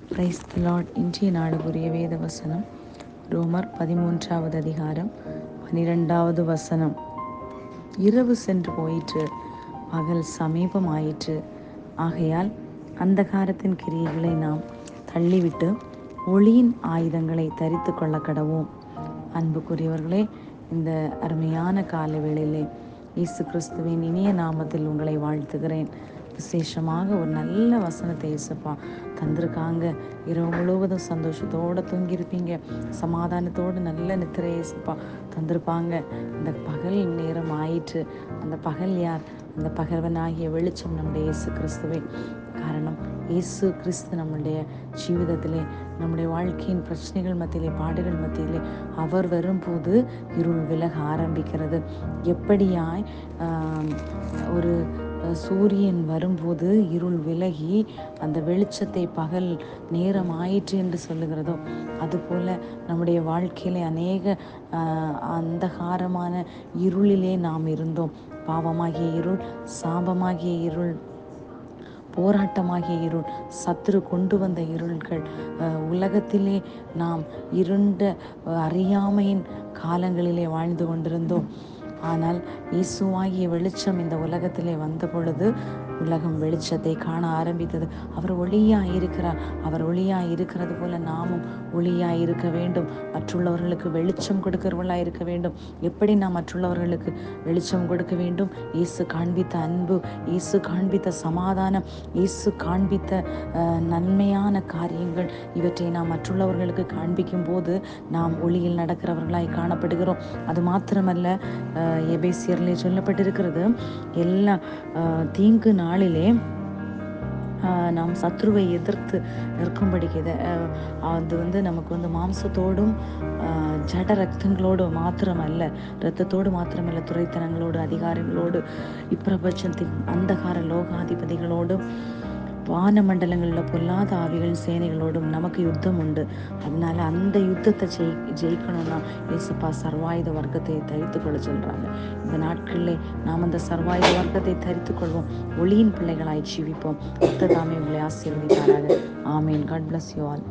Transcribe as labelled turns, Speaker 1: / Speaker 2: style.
Speaker 1: Praise the Lord. இன்றைய நாளுக்குரிய வேத வசனம் ரோமர் 13வது அதிகாரம் 12வது வசனம். இரவு சென்று போயிற்று, பகல் சமீபமாயிற்று. ஆகையால் அந்தகாரத்தின் கிரியைகளை நாம் தள்ளிவிட்டு ஒளியின் ஆயுதங்களை தரித்து கொள்ள கடவோம். அன்புக்குரியவர்களே, இந்த அருமையான கால வேளையிலே இயேசு கிறிஸ்துவின் இனிய நாமத்தில் உங்களை வாழ்த்துகிறேன். விசேஷமாக ஒரு நல்ல வசனத்தை இயேசப்பா தந்திருக்காங்க. இரவு முழுவதும் சந்தோஷத்தோடு தூங்கியிருப்பீங்க, சமாதானத்தோடு நல்ல நித்திரை இயேசப்பா தந்திருப்பாங்க. இந்த பகல் நேரம் ஆயிற்று. அந்த பகல் யார்? அந்த பகல்வனாகிய வெளிச்சம் நம்முடைய இயேசு கிறிஸ்துவே. காரணம், இயேசு கிறிஸ்து நம்முடைய ஜீவிதத்திலே, நம்முடைய வாழ்க்கையின் பிரச்சனைகள் மத்தியிலே, பாடுகள் மத்தியிலே அவர் வரும்போது இருள் விலக ஆரம்பிக்கிறது. எப்படியாய் ஒரு சூரியன் வரும்போது இருள் விலகி அந்த வெளிச்சத்தை பகல் நேரம் ஆயிற்று என்று சொல்லுகிறதோ, அதுபோல நம்முடைய வாழ்க்கையிலே அநேக அந்தகாரமான இருளிலே நாம் இருந்தோம். பாவமாகிய இருள், சாபமாகிய இருள், போராட்டமாகிய இருள், சத்துரு கொண்டு வந்த இருள்கள், உலகத்திலே நாம் இருண்ட அறியாமையின் காலங்களிலே வாழ்ந்து கொண்டிருந்தோம். ஆனால் இயேசுவாகிய வெளிச்சம் இந்த உலகத்திலே வந்த பொழுது உலகம் வெளிச்சத்தை காண ஆரம்பித்தது. அவர் ஒளியாய் இருக்கிறார். அவர் ஒளியாய் இருக்கிறது போல நாமும் ஒளியாய் இருக்க வேண்டும். மற்றுள்ளவர்களுக்கு வெளிச்சம் கொடுக்கிறவர்களாய் இருக்க வேண்டும். எப்படி நாம் மற்றுள்ளவர்களுக்கு வெளிச்சம் கொடுக்க வேண்டும்? இயேசு காண்பித்த அன்பு, இயேசு காண்பித்த சமாதானம், இயேசு காண்பித்த நன்மையான காரியங்கள், இவற்றை நாம் மற்றுள்ளவர்களுக்கு காண்பிக்கும் போது நாம் ஒளியில் நடக்கிறவர்களாய் காணப்படுகிறோம். அது மாத்திரமல்ல, எபேசியரிலே சொல்லப்பட்டிருக்கிறது, எல்லா தீங்கு நாளிலே நாம் சத்ருவை எதிர்த்து நிற்கும்படிக்கு அது நமக்கு மாம்சத்தோடும் ஜட ரத்தங்களோடு மாத்திரமல்ல, இரத்தத்தோடு மாத்திரமல்ல, துரைத்தனங்களோடு, அதிகாரங்களோடு, இப்பிரபஞ்சத்தின் அந்தகார லோகாதிபதிகளோடும், வான மண்டலங்களில் பொல்லாத ஆவிகள் சேனைகளோடும் நமக்கு யுத்தம் உண்டு. அதனால அந்த யுத்தத்தை ஜெயிக்கணும்னா இயேசுப்பா சர்வாயுத வர்க்கத்தை தரித்து கொள்ள சொல்றாங்க. இந்த நாட்களிலே நாம் அந்த சர்வாயுத வர்க்கத்தை தரித்து கொள்வோம். ஒளியின் பிள்ளைகளாய் ஜீவிப்போம். கர்த்தர் தாமே உங்களை ஆசீர்வதிப்பாராக. ஆமேன். God bless you all.